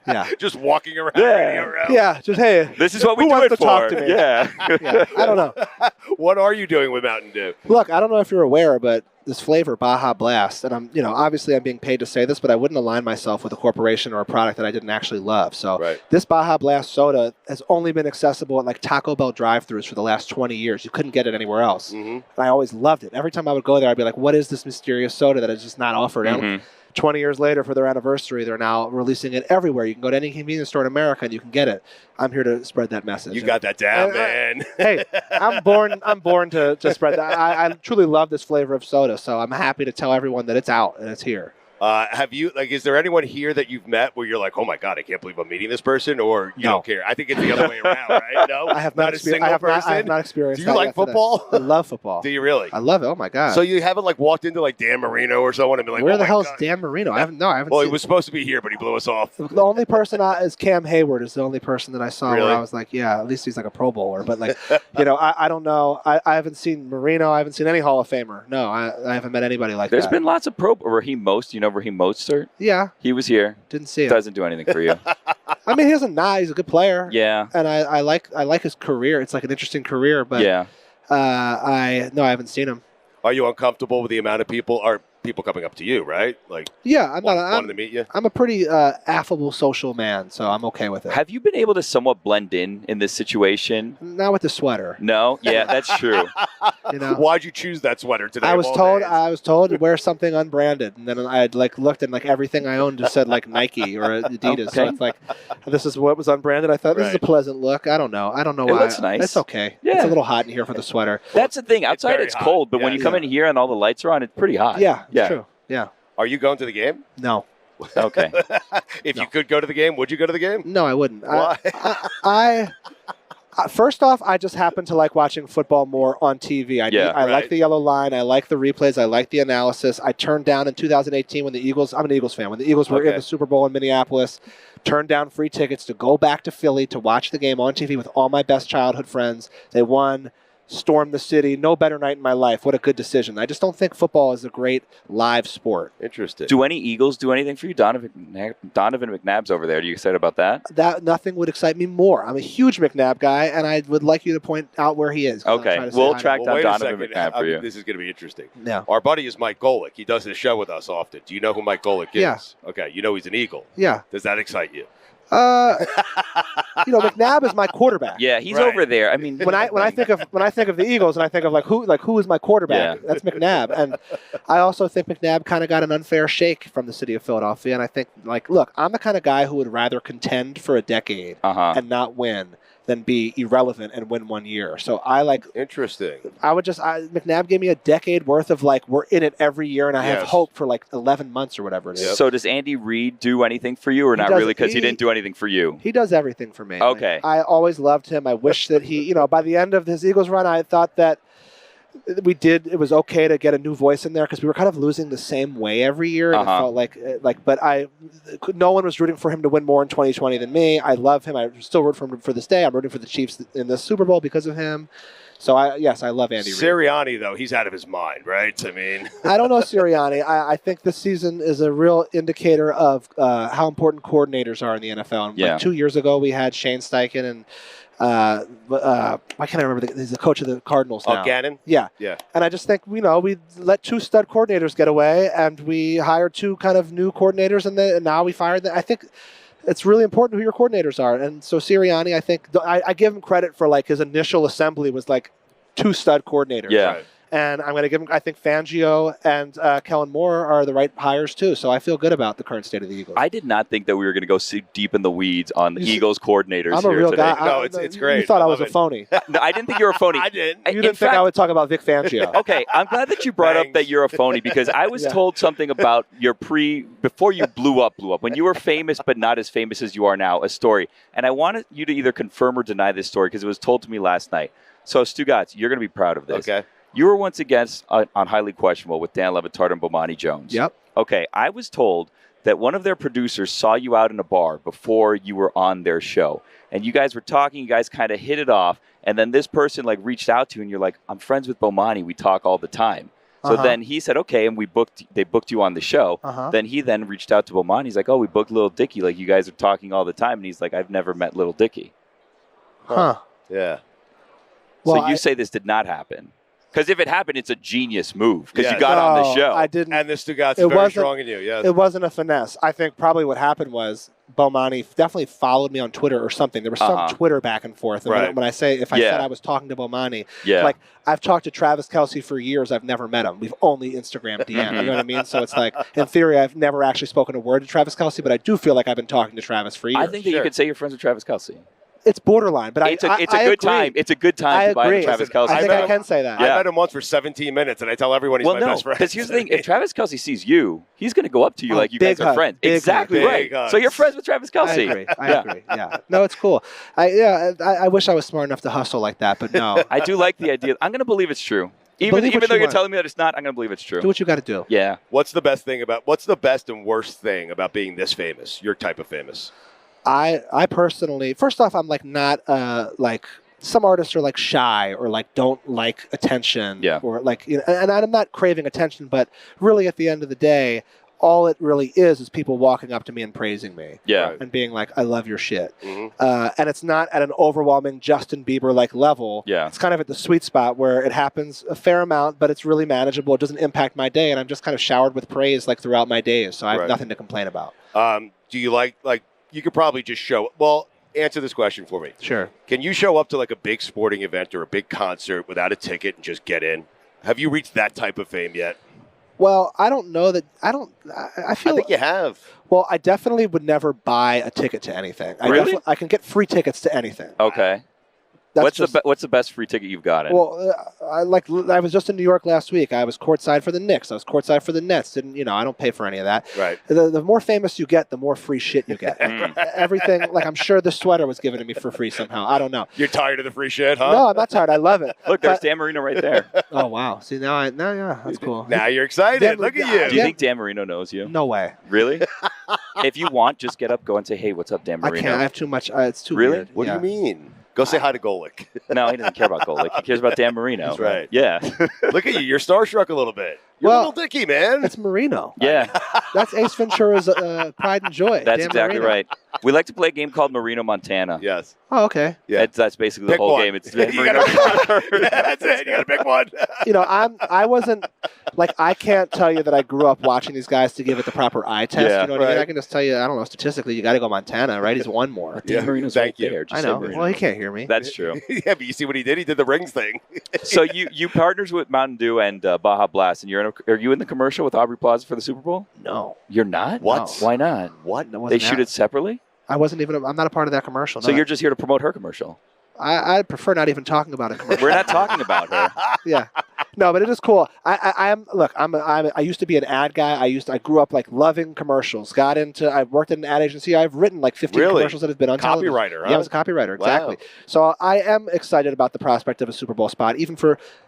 Yeah. Just walking around Radio Row. Yeah. Just, hey. This is what we who do wants it to for. talk to me? Yeah. Yeah. I don't know. What are you doing with Mountain Dew? Look, I don't know if you're aware, but this flavor, Baja Blast, and I'm, obviously I'm being paid to say this, but I wouldn't align myself with a corporation or a product that I didn't actually love. So this Baja Blast soda has only been accessible at like Taco Bell drive-thrus for the last 20 years. You couldn't get it anywhere else. Mm-hmm. And I always loved it. Every time I would go there, I'd be like, what is this mysterious soda that is just not offered? Mm-hmm. 20 years later, for their anniversary, they're now releasing it everywhere. You can go to any convenience store in America and you can get it. I'm here to spread that message. You got that down, man. Hey, I'm born to spread that. I truly love this flavor of soda, so I'm happy to tell everyone that it's out and it's here. Have you, is there anyone here that you've met where you're like, oh my God, I can't believe I'm meeting this person, or you don't care? I think it's the other way around, right? No? I have not a single person? I have not experienced Do you that like yet today. football? I love football. Do you really? I love it. Oh my God. So you haven't walked into Dan Marino or someone and been like, where oh the my hell is God. Dan Marino? I haven't Well, seen he was supposed to be here, but he blew us off. The only person is Cam Hayward is the only person that I saw Really? where I was like, yeah, at least he's like a Pro Bowler. But I don't know. I haven't seen Marino. I haven't seen any Hall of Famer. No, I haven't met anybody like There's that. been lots of Raheem Most. You know Raheem Mostert? Yeah. He was here. Didn't see him. Doesn't do anything for you. I mean, he doesn't die. He's a good player. Yeah. And I like his career. It's like an interesting career. But yeah. I haven't seen him. Are you uncomfortable with the amount of people? Are people coming up to you, right? Yeah, wanting to meet you? I'm a pretty affable social man, so I'm okay with it. Have you been able to somewhat blend in this situation? Not with the sweater. No? Yeah, that's true. Why'd you choose that sweater today? I was told to wear something unbranded, and then I looked and everything I owned just said Nike or Adidas. Okay. So it's this is what was unbranded. I thought this is a pleasant look. I don't know why. Looks nice. It's okay. Yeah. It's a little hot in here for the sweater. That's the thing. Outside it's very cold, but hot. when you come in here and all the lights are on, it's pretty hot. Yeah, it's true. Yeah. Are you going to the game? No. Okay. If you could go to the game, would you go to the game? No, I wouldn't. Why? I first off, I just happen to like watching football more on TV. I like the yellow line. I like the replays. I like the analysis. I turned down in 2018 when the Eagles – I'm an Eagles fan. When the Eagles were in the Super Bowl in Minneapolis, turned down free tickets to go back to Philly to watch the game on TV with all my best childhood friends. They won. Stormed the city. No better night in my life. What a good decision. I just don't think football is a great live sport. Interesting. Do any Eagles do anything for you? Donovan McNabb's over there. Are you excited about that? That nothing would excite me more. I'm a huge McNabb guy, and I would like you to point out where he is. Okay. We'll track down wait a Donovan second. McNabb for you. This is going to be interesting. Yeah. Our buddy is Mike Golick. He does his show with us often. Do you know who Mike Golick is? Yeah. Okay. You know he's an Eagle. Yeah. Does that excite you? McNabb is my quarterback. Yeah, he's over there. I mean, when I think of the Eagles and I think of who is my quarterback, that's McNabb. And I also think McNabb kind of got an unfair shake from the city of Philadelphia. And I think look, I'm the kind of guy who would rather contend for a decade and not win than be irrelevant and win 1 year. So interesting. McNabb gave me a decade worth of we're in it every year, and I have hope for 11 months or whatever it is. So does Andy Reid do anything for you, or not really? Because he didn't do anything for you. He does everything for me. Okay. I always loved him. I wish that he, by the end of his Eagles run, I thought that it was okay to get a new voice in there because we were kind of losing the same way every year. And it felt but no one was rooting for him to win more in 2020 than me. I love him. I still root for him for this day. I'm rooting for the Chiefs in the Super Bowl because of him. So I love Andy Reid. Sirianni, though, he's out of his mind, right? I mean, I don't know Sirianni. I think this season is a real indicator of how important coordinators are in the NFL. And 2 years ago, we had Shane Steichen and why can't I remember? He's the coach of the Cardinals now. Gannon? Yeah. And I just think, we let two stud coordinators get away, and we hired two kind of new coordinators, and now we fired them. I think it's really important who your coordinators are. And so Sirianni, I think, I give him credit for his initial assembly was two stud coordinators. Yeah. And I'm going to give him, I think Fangio and Kellen Moore are the right hires too. So I feel good about the current state of the Eagles. I did not think that we were going to go deep in the weeds on the Eagles coordinators I'm a here real today. guy. No, it's great. You thought I was a phony. No, I didn't think you were a phony. I didn't. You didn't think I would talk about Vic Fangio. Okay, I'm glad that you brought up that you're a phony because I was told something about your before you blew up, when you were famous but not as famous as you are now, a story. And I wanted you to either confirm or deny this story because it was told to me last night. So, Stugotz, you're going to be proud of this. Okay. You were once again on Highly Questionable with Dan Le Batard and Bomani Jones. Yep. Okay, I was told that one of their producers saw you out in a bar before you were on their show. And you guys were talking, you guys kind of hit it off, and then this person like reached out to you and you're like, I'm friends with Bomani, we talk all the time. So then he said, okay, and they booked you on the show. Then he reached out to Bomani, he's like, oh, we booked Lil Dicky, like you guys are talking all the time. And he's like, I've never met Lil Dicky. Huh. Yeah. So Well, you say this did not happen. Because if it happened, it's a genius move. Because you got on the show. I didn't. And the Stugotz is very strong in you, yes. It wasn't a finesse. I think probably what happened was Bomani definitely followed me on Twitter or something. There was some Twitter back and forth. And when I say, if I said I was talking to Bomani, like I've talked to Travis Kelce for years. I've never met him. We've only Instagram DM. You know what I mean? So it's like, in theory, I've never actually spoken a word to Travis Kelce, but I do feel like I've been talking to Travis for years. I think that you could say you're friends with Travis Kelce. It's borderline, but it's a good time. It's a good time to buy the Travis Kelce. I think I can say that. I met him once for 17 minutes, and I tell everyone he's my best friend. Because here's the thing: if Travis Kelce sees you, he's going to go up to you like you guys are friends. Exactly right. So you're friends with Travis Kelce. I agree. Yeah. No, it's cool. I wish I was smart enough to hustle like that, but no. I do like the idea. I'm going to believe it's true. Even though you're telling me that it's not, I'm going to believe it's true. Do what you got to do. Yeah. What's the best and worst thing about being this famous? Your type of famous? I personally, first off, I'm like not like some artists are like shy or like don't like attention. Or like, you know, and I'm not craving attention, but really at the end of the day, all it really is people walking up to me and praising me. And being like, I love your shit. And it's not at an overwhelming Justin Bieber like level. It's kind of at the sweet spot where it happens a fair amount, but it's really manageable. It doesn't impact my day. And I'm just kind of showered with praise like throughout my days. So I have nothing to complain about. Do you like you could probably just answer this question for me. Sure. Can you show up to like a big sporting event or a big concert without a ticket and just get in? Have you reached that type of fame yet? Well, I don't know that. I think you have. Well, I definitely would never buy a ticket to anything. Really? I can get free tickets to anything. Okay. What's the best free ticket you've gotten? Well, I was just in New York last week. I was courtside for the Knicks. I was courtside for the Nets. I don't pay for any of that. Right. The more famous you get, the more free shit you get. Everything, like I'm sure the sweater was given to me for free somehow. I don't know. You're tired of the free shit, huh? No, I'm not tired. I love it. Look, there's Dan Marino right there. Oh wow! See yeah, that's cool. Now you're excited. Look at you. Do you think Dan Marino knows you? No way. Really? If you want, just get up, go and say, "Hey, what's up, Dan Marino?" I can't. I have too much. It's too really. Weird. What do you mean? Go say hi to Golick. No, he doesn't care about Golick. He cares about Dan Marino. That's right. Yeah. Look at you. You're starstruck a little bit. You're Lil Dicky, man. It's Marino. Yeah. That's Ace Ventura's Pride and Joy. That's Dan exactly Marino. right. We like to play a game called Marino Montana. Yes. Oh, okay. Yeah. That's basically the Pick whole one. game. It's That's it. You got to pick one. I wasn't like I can't tell you that I grew up watching these guys to give it the proper eye test. Yeah. You know what I mean? I can just tell you. I don't know. Statistically, you got to go Montana, right? He's one more. Dan Marino's Thank right you. there. Just I say know. Marino. Well, he can't hear me. That's true. Yeah, but you see what he did? He did the rings thing. So you partners with Mountain Dew and Baja Blast, and are you in the commercial with Aubrey Plaza for the Super Bowl? No. You're not? What? No. Why not? What? They shoot it separately? I wasn't even. I'm not a part of that commercial. So no. you're just here to promote her commercial? I prefer not even talking about a commercial. We're not talking about her. Yeah. No, but it is cool. I used to be an ad guy. I grew up like loving commercials. I worked in an ad agency. I've written like 15 commercials that have been on television. Copywriter, huh? Yeah, I was a copywriter, exactly. Wow. So I am excited about the prospect of a Super Bowl spot, even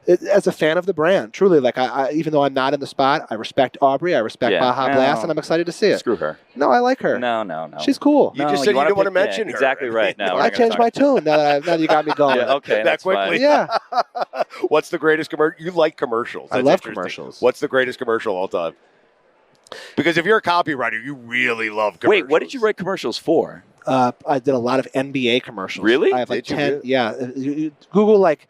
as a fan of the brand. Truly, like even though I'm not in the spot, I respect Aubrey, I respect Baja Blast, and I'm excited to see it. Screw her. No, I like her. No. She's cool. You just said you didn't want to mention her. Exactly right. No, I changed my tune now that you got me going. Yeah, okay, that that's quickly. fine. Yeah. What's the greatest commercial? You like commercials. I love commercials. What's the greatest commercial of all time? Because if you're a copywriter, you really love commercials. Wait, what did you write commercials for? I did a lot of NBA commercials. Really? I have like Did you 10. really? Yeah. You Google like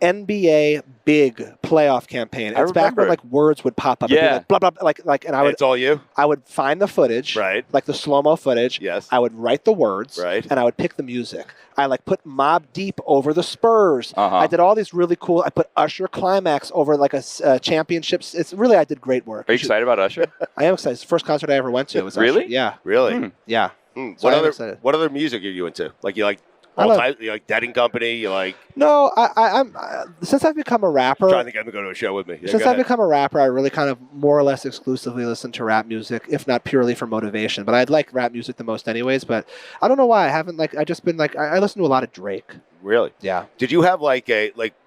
NBA big playoff campaign. It's back when like words would pop up. Yeah. It'd be like, blah, blah, blah, like, and I would. It's all you. I would find the footage, right? Like the slow-mo footage. Yes. I would write the words, right? And I would pick the music. I like put Mobb Deep over the Spurs. I did all these really cool. I put Usher Climax over like a championships. It's really I did great work. Are you excited about Usher? I am excited. It's the first concert I ever went to. Was really? Usher. Yeah. Really? Yeah. So what other music are you into? Like you like you like Dead and Company? You like? No, I'm since I've become a rapper. I'm trying to get him to go to a show with me. Since I've become a rapper, I really kind of more or less exclusively listen to rap music, if not purely for motivation. But I'd like rap music the most, anyways. But I don't know why I haven't I just been I listen to a lot of Drake. Really? Yeah. Did you have when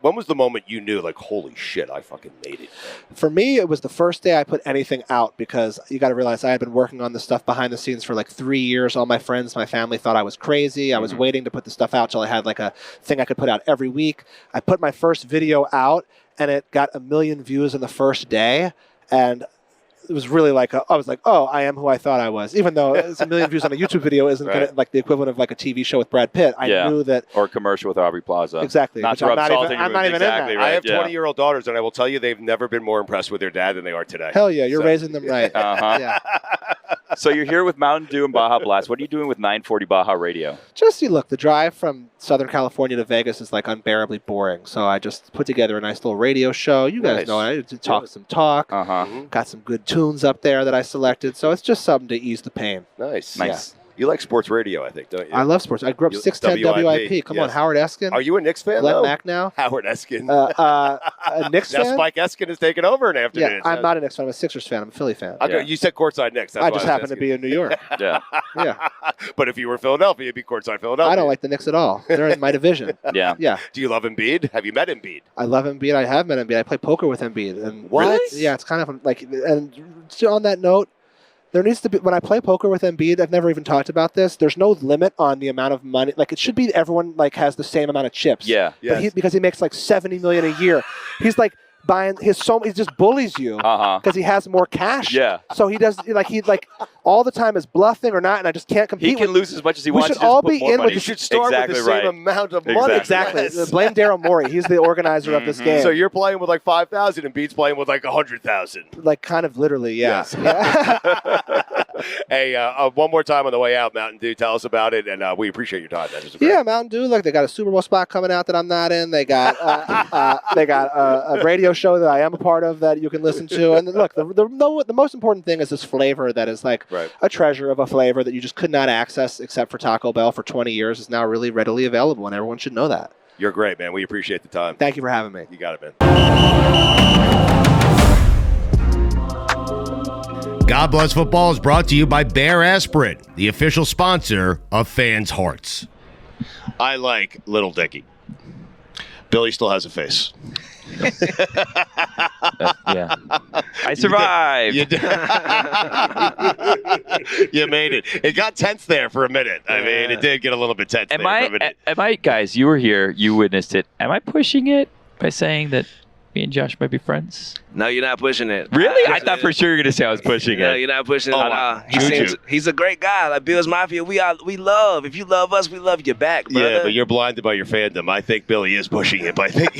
was the moment you knew holy shit, I fucking made it? For me, it was the first day I put anything out because you got to realize I had been working on this stuff behind the scenes for 3 years. All my friends, my family thought I was crazy. I was waiting to put the stuff out till I had a thing I could put out every week. I put my first video out and it got 1 million views in the first day. And it was really I was like, oh, I am who I thought I was. Even though it's 1 million views on a YouTube video isn't gonna, the equivalent of a TV show with Brad Pitt. I knew that. Or a commercial with Aubrey Plaza. Exactly. Not to rub salt in your I'm not even in that. right? I have 20-year-old daughters, and I will tell you they've never been more impressed with their dad than they are today. Hell yeah, you're raising them right. Yeah. So you're here with Mountain Dew and Baja Blast. What are you doing with 940 Baja Radio? Just look, the drive from Southern California to Vegas is unbearably boring. So I just put together a nice little radio show. You guys know I talk some talk. Got some good tunes up there that I selected. So it's just something to ease the pain. Nice. Yeah. You like sports radio, I think, don't you? I love sports. I grew up 610 WIP. Come on, Howard Eskin. Are you a Knicks fan? Glenn Mack now. Howard Eskin. A Knicks fan. Now Spike Eskin has taken over in afternoon. Yeah, I'm not a Knicks fan. I'm a Sixers fan. I'm a Philly fan. Okay, you said courtside Knicks. That's I just happen to be in New York. Yeah. But if you were Philadelphia, you'd be courtside Philadelphia. I don't like the Knicks at all. They're in my division. Yeah. Yeah. Do you love Embiid? Have you met Embiid? I love Embiid. I have met Embiid. I play poker with Embiid. And what? Yeah, it's kind of and on that note, there needs to be, when I play poker with Embiid, I've never even talked about this, there's no limit on the amount of money. It should be everyone has the same amount of chips. Yeah. But because he makes $70 million a year. He's buying he just bullies you because he has more cash. Yeah. So he does all the time is bluffing or not, and I just can't compete. He can lose as much as he wants. We should all be in with. You should start with the same amount of money. Exactly. Blame Daryl Morey. He's the organizer of this game. So you're playing with 5,000, and Beat's playing with 100,000. Kind of literally, yeah. Yes. Hey, one more time on the way out, Mountain Dew. Tell us about it, and we appreciate your time. Yeah, Mountain Dew. They got a Super Bowl spot coming out that I'm not in. They got a radio show that I am a part of that you can listen to. And look, the most important thing is this flavor that is a treasure of a flavor that you just could not access except for Taco Bell for 20 years is now really readily available, and everyone should know that. You're great, man. We appreciate the time. Thank you for having me. You got it, man. God Bless Football is brought to you by Bear Aspirin, the official sponsor of Fans' Hearts. I like Lil Dicky. Billy still has a face. Yeah. I survived. You made it. It got tense there for a minute. I mean, it did get a little bit tense for a minute. Guys, you were here. You witnessed it. Am I pushing it by saying that me and Josh might be friends? No, you're not pushing it. Really? I thought for sure you were going to say I was pushing it. No, you're not pushing it. He's a great guy. Like Bill's Mafia, we love. If you love us, we love you back, brother. Yeah, but you're blinded by your fandom. I think Billy is pushing it, but I think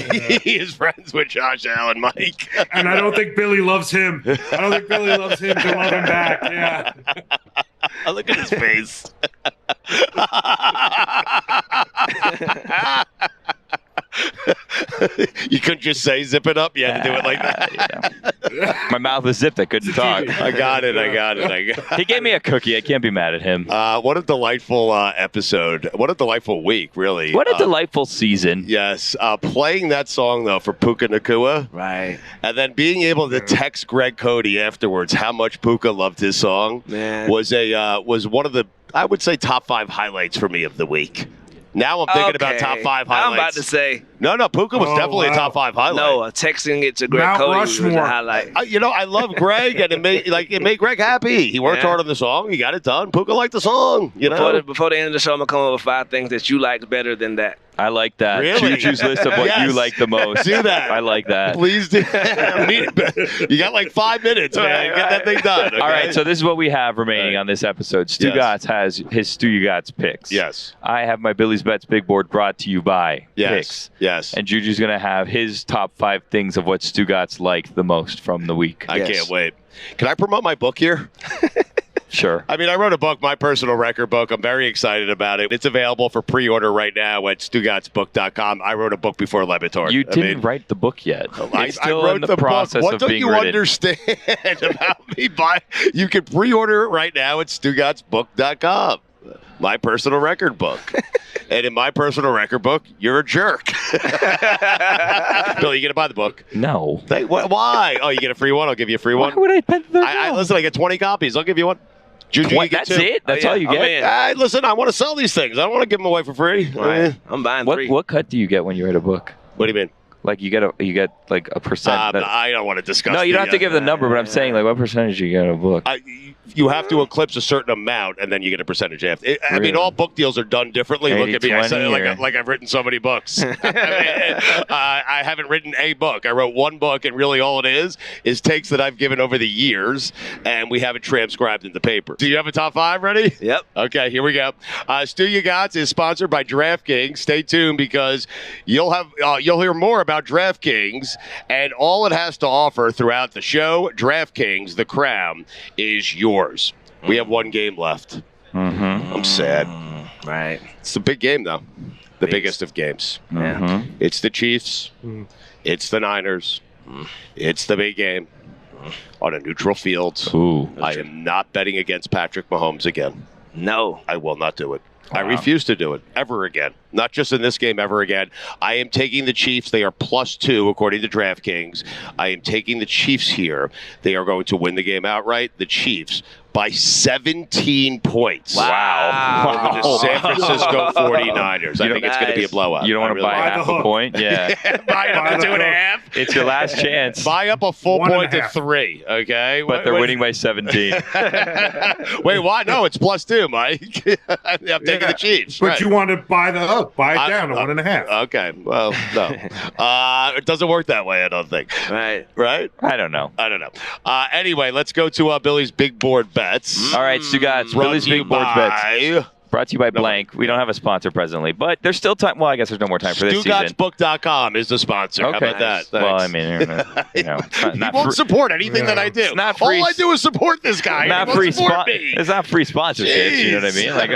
he is friends with Josh Allen, Mike. And I don't think Billy loves him. I don't think Billy loves him to love him back. Yeah. Look at his face. You couldn't just say zip it up. You had to do it like that. My mouth was zipped. I couldn't talk. I got it. He gave me a cookie. I can't be mad at him. What a delightful episode. What a delightful week, really. What a delightful season. Yes. Playing that song, though, for Puka Nacua. Right. And then being able to text Greg Cote afterwards how much Puka loved his song was one of the, I would say, top 5 highlights for me of the week. Now I'm thinking about top 5 highlights. I'm about to say. No, Puka was definitely a top 5 highlight. No, texting it to Greg Cote was a highlight. I love Greg, and it made Greg happy. He worked hard on the song. He got it done. Puka liked the song. Before the end of the show, I'm going to come up with 5 things that you liked better than that. I like that. Really? Juju's list of what you like the most. Do that. I like that. Please do. You got 5 minutes, man. Get that thing done. Okay? All right, so this is what we have remaining on this episode. Stugotz has his Stu Ya Gotz picks. Yes. I have my Billy's Bets Big Board brought to you by Picks. Yes. And Juju's going to have his top 5 things of what Stugotz liked the most from the week. I can't wait. Can I promote my book here? Sure. I mean, I wrote a book, my personal record book. I'm very excited about it. It's available for pre-order right now at StugottzBook.com. I wrote a book before Le Batard. You didn't write the book yet. It's still I wrote in the process book. What of don't being you written. understand about me? You can pre-order it right now at StugottzBook.com. My personal record book. And in my personal record book, you're a jerk. Bill, you going to buy the book? No. Why? Oh, you get a free one? I'll give you a free one. Why would I pay the Listen, I get 20 copies. I'll give you one. Juju, you get That's 2. it? That's all you get? Listen, I want to sell these things. I don't want to give them away for free. Right. I'm buying 3. What cut do you get when you write a book? What do you mean? Like you get like a percent. I don't want to discuss. No, you don't have to give the number, but I'm saying like what percentage you get a book. You have to eclipse a certain amount, and then you get a percentage after. I mean, all book deals are done differently. Look at me. I say like I've written so many books. I haven't written a book. I wrote one book, and really all it is takes that I've given over the years, and we have it transcribed into paper. Do you have a top 5 ready? Yep. Okay, here we go. Stu Ya Gotz is sponsored by DraftKings. Stay tuned because you'll hear more about DraftKings and all it has to offer throughout the show. DraftKings, the crown is yours. We have one game left. Mm-hmm. I'm sad. Right. It's a big game, though. The biggest of games. Mm-hmm. It's the Chiefs. It's the Niners. It's the big game on a neutral field. Ooh. I am not betting against Patrick Mahomes again. No. I will not do it. Wow. I refuse to do it ever again. Not just in this game, ever again. I am taking the Chiefs. They are +2 according to DraftKings. I am taking the Chiefs here. They are going to win the game outright. The Chiefs by 17 points. Wow. Over the San Francisco 49ers. I think it's going to be a blowout. You don't want to buy half a point? Yeah. Buy up to 2.5. It's your last chance. Buy up a full 1.5. point to 3, okay? But they're winning by 17. Wait, why? No, it's +2, Mike. I'm taking the Chiefs. But right. you want to buy the hook. Buy it down to 1.5. Okay. Well, no. It doesn't work that way, I don't think. Right. Right? I don't know. Anyway, let's go to Billy's Big Board Bets. All right, Stugotz, Billy's Big Board Bets. Brought to you by Blank. We don't have a sponsor presently, but there's still time. Well, I guess there's no more time for this season. StugottzBook.com is the sponsor. Okay. How about that? Thanks. Well, I mean, he won't support anything that I do. It's not free. All I do is support this guy. Not free It's not free sponsorships. You know what I mean? Like,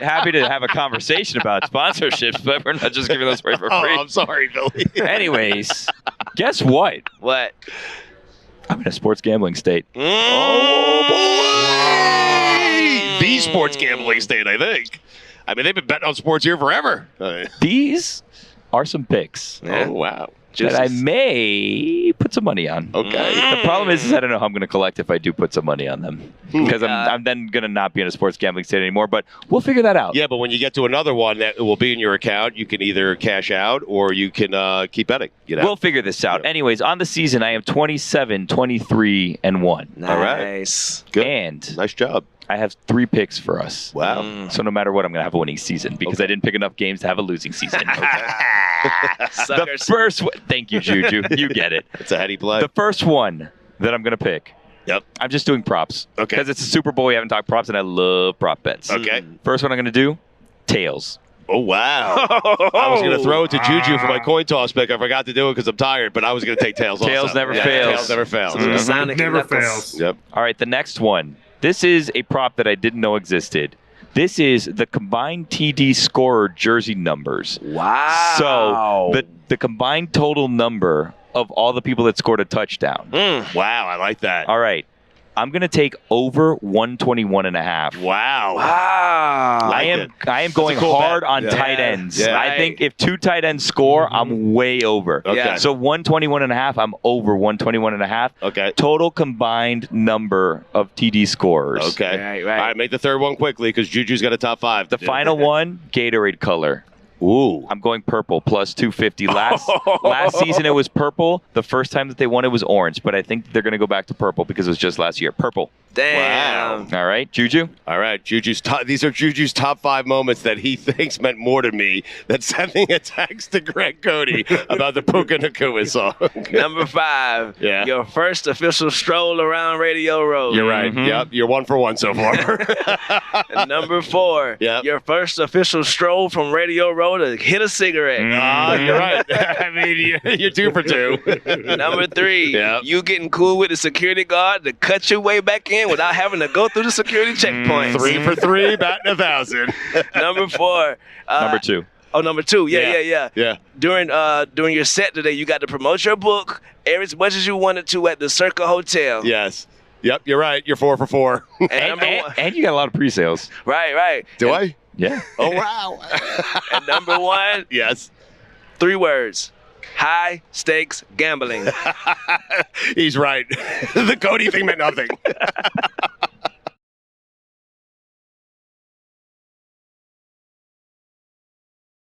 happy to have a conversation about sponsorships, but we're not just giving those away for free. Oh, I'm sorry, Billy. Anyways, guess what? What? I'm in a sports gambling state. Oh, boy! The sports gambling state, I think. I mean, they've been betting on sports here forever. These are some picks. Oh, wow. That I may put some money on. Okay. The problem is I don't know how I'm going to collect if I do put some money on them. Because I'm then going to not be in a sports gambling state anymore. But we'll figure that out. Yeah, but when you get to another one that will be in your account, you can either cash out or you can keep betting. You know? We'll figure this out. Yeah. Anyways, on the season, I am 27, 23, and 1. Nice. All right. Good. And nice job. I have 3 picks for us. Wow. So no matter what, I'm going to have a winning season because I didn't pick enough games to have a losing season. The first one, thank you, Juju. You get it. It's a heady play. The first one that I'm going to pick. Yep. I'm just doing props. Okay. Because it's a Super Bowl. We haven't talked props, and I love prop bets. Okay. First one I'm going to do, tails. Oh, wow. I was going to throw it to Juju for my coin toss pick. I forgot to do it because I'm tired, but I was going to take tails also. Tails never fails. Tails never fails. Never fails. Yep. All right, the next one. This is a prop that I didn't know existed. This is the combined TD scorer jersey numbers. Wow. So the combined total number of all the people that scored a touchdown. Wow, I like that. All right. I'm going to take over 121.5. Wow. I am going hard on tight ends. Yeah. I think if 2 tight ends score, I'm way over. Okay. So 121.5, I'm over 121.5. Okay. Total combined number of TD scorers. Okay. Right. All right, make the third one quickly because Juju's got a top 5. The final one, Gatorade color. Ooh. I'm going purple, plus 250. Last season it was purple. The first time that they won it was orange, but I think they're going to go back to purple because it was just last year. Purple. Damn. All right, Juju. All right, these are Juju's top 5 moments that he thinks meant more to me than sending a text to Greg Cote about the Puka Nacua song. Number 5. Yeah. Your first official stroll around Radio Row. You're right. Yep, you're 1 for 1 so far. And number 4. Yep. Your first official stroll from Radio Row to hit a cigarette. You're right. I mean, you're 2 for 2. Number 3. Yep. You getting cool with the security guard to cut your way back in without having to go through the security checkpoints. 3 for 3, batting 1,000. Number 4. Number 2. Oh, number 2. Yeah. During your set today, you got to promote your book as much as you wanted to at the Circa Hotel. Yes. Yep, you're right. You're 4 for 4. And you got a lot of pre-sales. Right. Do I? Yeah. Oh, wow. And number 1. Yes. 3 words. High stakes gambling. He's right. The Cote thing meant nothing.